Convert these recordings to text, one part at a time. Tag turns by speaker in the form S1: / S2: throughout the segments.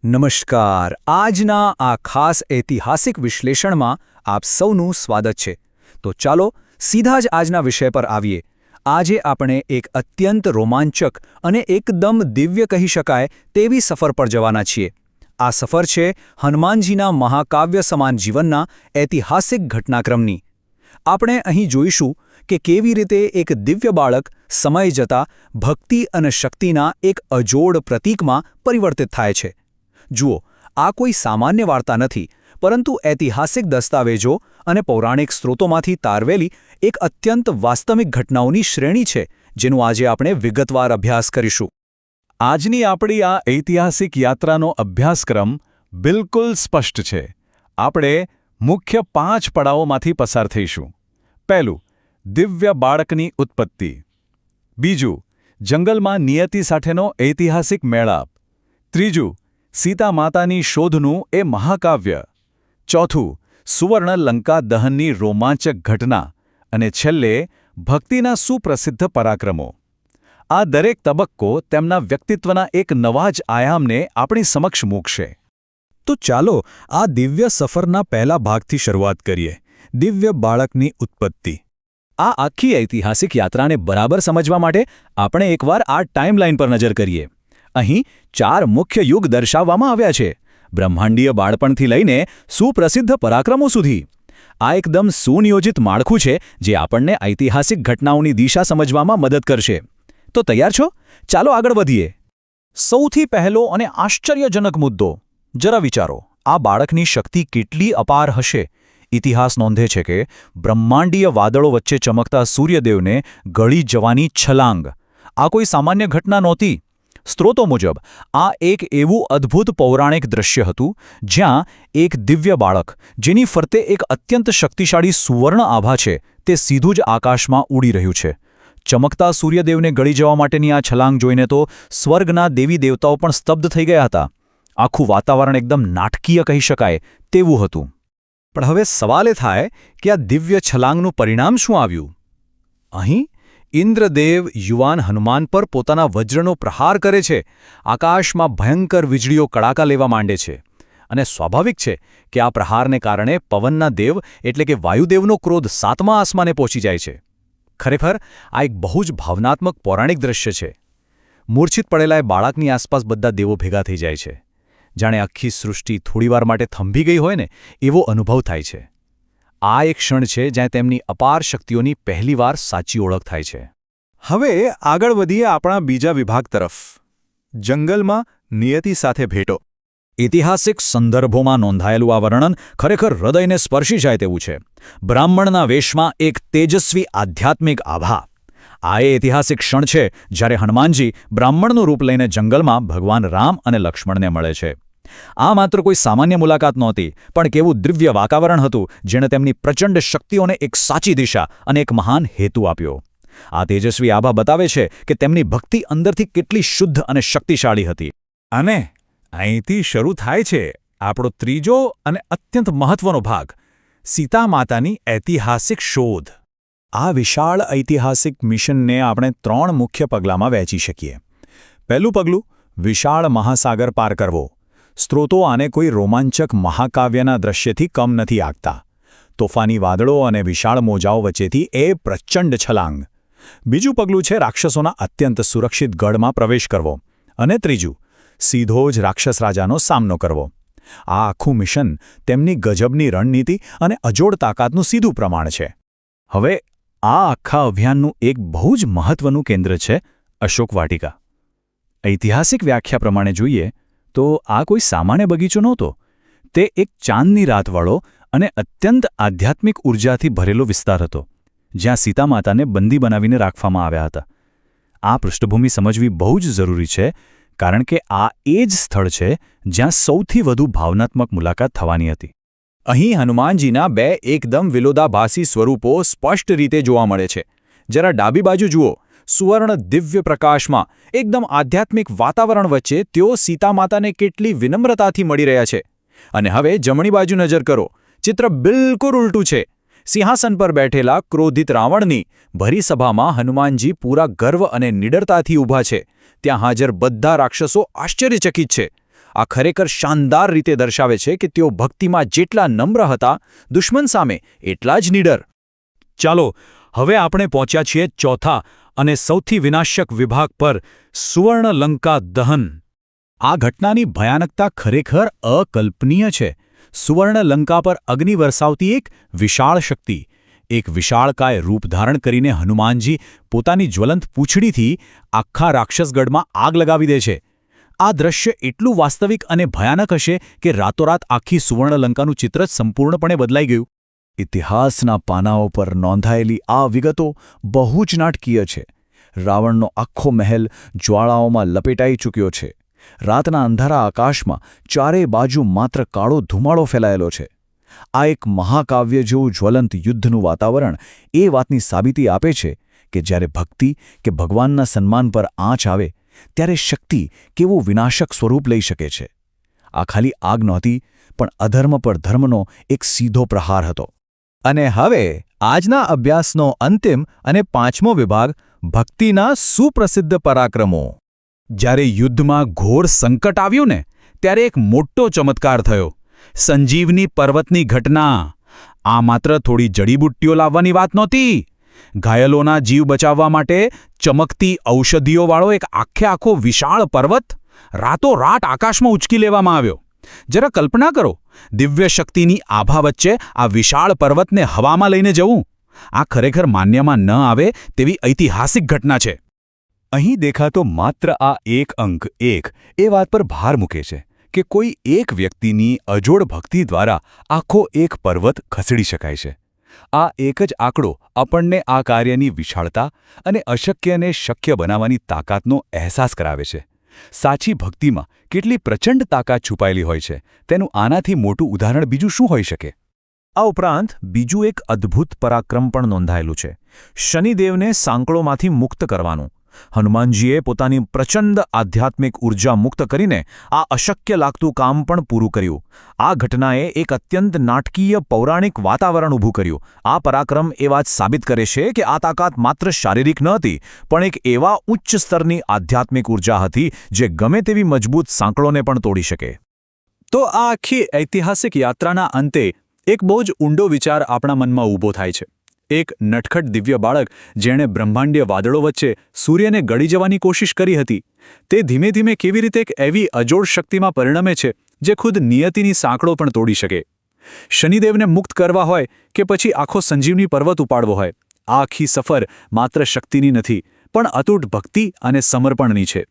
S1: નમસ્કાર. આજના આ ખાસ ઐતિહાસિક વિશ્લેષણમાં આપ સૌનું સ્વાગત છે. તો ચાલો સીધા જ આજના વિષય પર આવીએ. આજે આપણે એક અત્યંત રોમાંચક અને એકદમ દિવ્ય કહી શકાય તેવી સફર પર જવાના છીએ. આ સફર છે હનુમાનજીના મહાકાવ્ય સમાન જીવનના ઐતિહાસિક ઘટનાક્રમની. આપણે અહીં જોઈશું કે કેવી રીતે એક દિવ્ય બાળક સમય જતાં ભક્તિ અને શક્તિના એક અજોડ પ્રતીકમાં પરિવર્તિત થાય છે. જુઓ, આ કોઈ સામાન્ય વાર્તા નથી, પરંતુ ઐતિહાસિક દસ્તાવેજો અને પૌરાણિક સ્ત્રોતોમાંથી તારવેલી એક અત્યંત વાસ્તવિક ઘટનાઓની શ્રેણી છે, જેનું આજે આપણે વિગતવાર અભ્યાસ કરીશું.
S2: આજની આપણી આ ઐતિહાસિક યાત્રાનો અભ્યાસક્રમ બિલકુલ સ્પષ્ટ છે. આપણે મુખ્ય 5 પડાવોમાંથી પસાર થઈશું. પહેલું, દિવ્ય બાળકની ઉત્પત્તિ. બીજું, જંગલમાં નિયતિ સાથેનો ઐતિહાસિક મેળાપ. ત્રીજું, સીતા માતાની શોધનું એ મહાકાવ્ય. ચોથું, સુવર્ણ લંકા દહનની રોમાંચક ઘટના. અને છેલ્લે, ભક્તિના સુપ્રસિદ્ધ પરાક્રમો. આ દરેક તબક્કો તેમના વ્યક્તિત્વના એક નવા જ આયામને આપણી સમક્ષ મૂકશે.
S1: તો ચાલો આ દિવ્ય સફરના પહેલા ભાગથી શરૂઆત કરીએ. દિવ્ય બાળકની ઉત્પત્તિ.
S2: આ આખી ઐતિહાસિક યાત્રાને બરાબર સમજવા માટે આપણે એકવાર આ ટાઈમલાઈન પર નજર કરીએ. અહીં 4 મુખ્ય યુગ દર્શાવવામાં આવ્યા છે, બ્રહ્માંડીય બાળપણથી લઈને સુપ્રસિદ્ધ પરાક્રમો સુધી. આ એકદમ સુનિયોજિત માળખું છે જે આપણને ઐતિહાસિક ઘટનાઓની દિશા સમજવામાં મદદ કરશે. તો તૈયાર છો? ચાલો આગળ વધીએ. સૌથી પહેલો અને આશ્ચર્યજનક મુદ્દો. જરા વિચારો, આ બાળકની શક્તિ કેટલી અપાર હશે. ઇતિહાસ નોંધે છે કે બ્રહ્માંડીય વાદળો વચ્ચે ચમકતા સૂર્યદેવને ગળી જવાની છલાંગ. આ કોઈ સામાન્ય ઘટના નહોતી. સ્ત્રોતો મુજબ આ એક એવું અદ્ભુત પૌરાણિક દૃશ્ય હતું જ્યાં એક દિવ્ય બાળક, જેની ફરતે એક અત્યંત શક્તિશાળી સુવર્ણ આભા છે, તે સીધું જ આકાશમાં ઉડી રહ્યું છે. ચમકતા સૂર્યદેવને ગળી જવા માટેની આ છલાંગ જોઈને તો સ્વર્ગના દેવી દેવતાઓ પણ સ્તબ્ધ થઈ ગયા હતા. આખું વાતાવરણ એકદમ નાટકીય કહી શકાય તેવું હતું.
S1: પણ હવે સવાલ એ થાય કે આ દિવ્ય છલાંગનું પરિણામ શું આવ્યું? અહીં ઇન્દ્રદેવ યુવાન હનુમાન પર પોતાના વજ્રનો પ્રહાર કરે છે. આકાશમાં ભયંકર વીજળીઓ કડાકા લેવા માંડે છે. અને સ્વાભાવિક છે કે આ પ્રહારને કારણે પવનના દેવ એટલે કે વાયુદેવનો ક્રોધ 7મા આસમાને પહોંચી જાય છે. ખરેખર આ એક બહુ જ ભાવનાત્મક પૌરાણિક દ્રશ્ય છે. મૂર્છિત પડેલા એ બાળકની આસપાસ બધા દેવો ભેગા થઈ જાય છે. જાણે આખી સૃષ્ટિ થોડીવાર માટે થંભી ગઈ હોય ને એવો અનુભવ થાય છે. આ એક ક્ષણ છે જ્યાં તેમની અપાર શક્તિઓની પહેલીવાર સાચી ઓળખ થાય છે. હવે આગળ વધીએ આપણા બીજા વિભાગ તરફ. જંગલમાં નિયતિ સાથે ભેટો.
S2: ઐતિહાસિક સંદર્ભોમાં નોંધાયેલું આ વર્ણન ખરેખર હૃદયને સ્પર્શી જાય તેવું છે. બ્રાહ્મણના વેશમાં એક તેજસ્વી આધ્યાત્મિક આભા. આ એ ઐતિહાસિક ક્ષણ છે જ્યારે હનુમાનજી બ્રાહ્મણનું રૂપ લઈને જંગલમાં ભગવાન રામ અને લક્ષ્મણને મળે છે. આ માત્ર કોઈ સામાન્ય મુલાકાત નહોતી, પણ કેવું દિવ્ય વાતાવરણ હતું જેણે તેમની પ્રચંડ શક્તિઓને એક સાચી દિશા અને એક મહાન હેતુ આપ્યો. આ તેજસ્વી આભા બતાવે છે કે તેમની ભક્તિ અંદરથી કેટલી શુદ્ધ અને શક્તિશાળી હતી.
S1: અને અહીંથી શરૂ થાય છે આપણો ત્રીજો અને અત્યંત મહત્વનો ભાગ, સીતા માતાની ઐતિહાસિક શોધ. આ વિશાળ ઐતિહાસિક મિશનને આપણે 3 મુખ્ય પગલાંમાં વહેંચી શકીએ. પહેલું પગલું, વિશાળ મહાસાગર પાર કરવો. સ્ત્રોતો આને કોઈ રોમાંચક મહાકાવ્યના દૃશ્યથી કમ નથી આંકતા. તોફાની વાદળો અને વિશાળ મોજાઓ વચ્ચેથી એ પ્રચંડ છલાંગ. બીજું પગલું છે રાક્ષસોના અત્યંત સુરક્ષિત ગઢમાં પ્રવેશ કરવો. અને ત્રીજું, સીધો જ રાક્ષસ રાજાનો સામનો કરવો. આ આખું મિશન તેમની ગજબની રણનીતિ અને અજોડ તાકાતનું સીધું પ્રમાણ છે. હવે આ આખા અભિયાનનું એક બહુ જ મહત્વનું કેન્દ્ર છે અશોક વાટિકા. ઐતિહાસિક વ્યાખ્યા પ્રમાણે જોઈએ તો આ કોઈ સામાન્ય બગીચો નહોતો. તે એક ચાંદની રાતવાળો અને અત્યંત આધ્યાત્મિક ઉર્જાથી ભરેલો વિસ્તાર હતો, જ્યાં સીતા માતાને બંદી બનાવીને રાખવામાં આવ્યા હતા. આ પૃષ્ઠભૂમિ સમજવી બહુ જ જરૂરી છે, કારણ કે આ એ જ સ્થળ છે જ્યાં સૌથી વધુ ભાવનાત્મક મુલાકાત થવાની હતી. અહીં હનુમાનજીના 2 એકદમ વિરોધાભાસી સ્વરૂપો સ્પષ્ટ રીતે જોવા મળે છે. જરા ડાબી બાજુ જુઓ. સુવર્ણ દિવ્ય પ્રકાશમાં એકદમ આધ્યાત્મિક વાતાવરણ વચ્ચે તેઓ સીતા માતાને કેટલી વિનમ્રતાથી મળી રહ્યા છે. અને હવે જમણી બાજુ નજર કરો. ચિત્ર બિલકુલ ઉલટું છે. સિંહાસન પર બેઠેલા ક્રોધિત રાવણની ભરી સભામાં હનુમાનજી પૂરા ગર્વ અને નિડરતાથી ઊભા છે. ત્યાં હાજર બધા રાક્ષસો આશ્ચર્યચકિત છે.
S2: આ ખરેખર શાનદાર રીતે દર્શાવે છે કે તેઓ ભક્તિમાં જેટલા નમ્ર હતા, દુશ્મન સામે એટલા જ નીડર.
S1: ચાલો હવે આપણે પહોંચ્યા છીએ ચોથા અને સૌથી વિનાશક વિભાગ પર, સુવર્ણલંકા દહન.
S2: આ ઘટનાની ભયાનકતા ખરેખર અકલ્પનીય છે. સુવર્ણલંકા પર અગ્નિ વરસાવતી એક વિશાળ શક્તિ, એક વિશાળકાય રૂપ ધારણ કરીને હનુમાનજી પોતાની જ્વલંત પૂંછડીથી આખા રાક્ષસગઢમાં આગ લગાવી દે છે. આ દ્રશ્ય એટલું વાસ્તવિક અને ભયાનક હશે કે રાતોરાત આખી સુવર્ણલંકાનું ચિત્ર જ સંપૂર્ણપણે બદલાઈ ગયું. ઇતિહાસના પાનાઓ પર નોંધાયેલી આ વિગતો બહુ જ નાટકીય છે. રાવણનો આખો મહેલ જ્વાળાઓમાં લપેટાઈ ચૂક્યો છે. રાતના અંધારા આકાશમાં ચારે બાજુ માત્ર કાળો ધુમાડો ફેલાયેલો છે. આ એક મહાકાવ્ય જેવું જ્વલંત યુદ્ધનું વાતાવરણ એ વાતની સાબિતી આપે છે કે જ્યારે ભક્તિ કે ભગવાનના સન્માન પર આંચ આવે ત્યારે શક્તિ કેવું વિનાશક સ્વરૂપ લઈ શકે છે. આ ખાલી આગ નહોતી, પણ અધર્મ પર ધર્મનો એક સીધો પ્રહાર હતો. અને હવે આજના અભ્યાસનો અંતિમ અને પાંચમો વિભાગ, ભક્તિના સુપ્રસિદ્ધ પરાક્રમો. જ્યારે યુદ્ધમાં ઘોર સંકટ આવ્યું ને, ત્યારે એક મોટો ચમત્કાર થયો, સંજીવની પર્વતની ઘટના. આ માત્ર થોડી જડીબુટ્ટીઓ લાવવાની વાત નહોતી. ઘાયલોના જીવ બચાવવા માટે ચમકતી ઔષધિઓવાળો એક આખો વિશાળ પર્વત રાતોરાત આકાશમાં ઉંચકી લેવામાં આવ્યો. જરા કલ્પના કરો, દિવ્ય શક્તિની આભા વચ્ચે આ વિશાળ પર્વતને હવામાં લઈને જવું. આ ખરેખર માન્યમાં ન આવે તેવી ઐતિહાસિક ઘટના છે. અહીં દેખાતો માત્ર આ એક અંક એ વાત પર ભાર મૂકે છે કે કોઈ એક વ્યક્તિની અજોડ ભક્તિ દ્વારા આખો એક પર્વત ખસેડી શકાય છે. આ એક જ આંકડો આપણને આ કાર્યની વિશાળતા અને અશક્યને શક્ય બનાવવાની તાકાતનો અહેસાસ કરાવે છે. સાચી ભક્તિમાં કેટલી પ્રચંડ તાકાત છુપાયેલી હોય છે તેનું આનાથી મોટું ઉદાહરણ બીજું શું હોઈ શકે?
S1: આ ઉપરાંત બીજું એક અદ્ભુત પરાક્રમ પણ નોંધાયેલું છે, શનિદેવને સાંકળોમાંથી મુક્ત કરવાનું. હનુમાનજીએ પોતાની પ્રચંડ આધ્યાત્મિક ઉર્જા મુક્ત કરીને આ અશક્ય લાગતું કામ પણ પૂરું કર્યું. આ ઘટનાએ એક અત્યંત નાટકીય પૌરાણિક વાતાવરણ ઊભું કર્યું. આ પરાક્રમ એ વાત સાબિત કરે છે કે આ તાકાત માત્ર શારીરિક ન હતી, પણ એક એવા ઉચ્ચ સ્તરની આધ્યાત્મિક ઉર્જા હતી જે ગમે તેવી મજબૂત સાંકળોને પણ તોડી શકે. તો આ આખી ઐતિહાસિક યાત્રાના અંતે એક બહુ જ ઊંડો વિચાર આપણા મનમાં ઊભો થાય છે. એક નટખટ દિવ્ય બાળક જેણે બ્રહ્માંડીય વાદળો વચ્ચે સૂર્યને ગળી જવાની કોશિશ કરી હતી, તે ધીમે ધીમે કેવી રીતે એક એવી અજોડ શક્તિમાં પરિણમે છે જે ખુદ નિયતિની સાંકળો પણ તોડી શકે. શનિદેવને મુક્ત કરવા હોય કે પછી આખો સંજીવની પર્વત ઉપાડવો હોય, આ આખી સફર માત્ર શક્તિની નથી, પણ અતૂટ ભક્તિ અને સમર્પણની છે.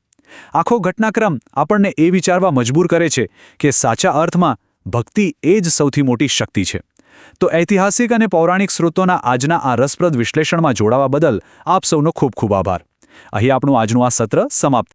S1: આખો ઘટનાક્રમ આપણને એ વિચારવા મજબૂર કરે છે કે સાચા અર્થમાં ભક્તિ એ જ સૌથી મોટી શક્તિ છે. તો ઐતિહાસિક અને પૌરાણિક સ્રોતોના આજના આ રસપ્રદ વિશ્લેષણમાં જોડાવા બદલ આપ સૌનો ખૂબ ખૂબ આભાર. અહીં આપણું આજનું આ સત્ર સમાપ્ત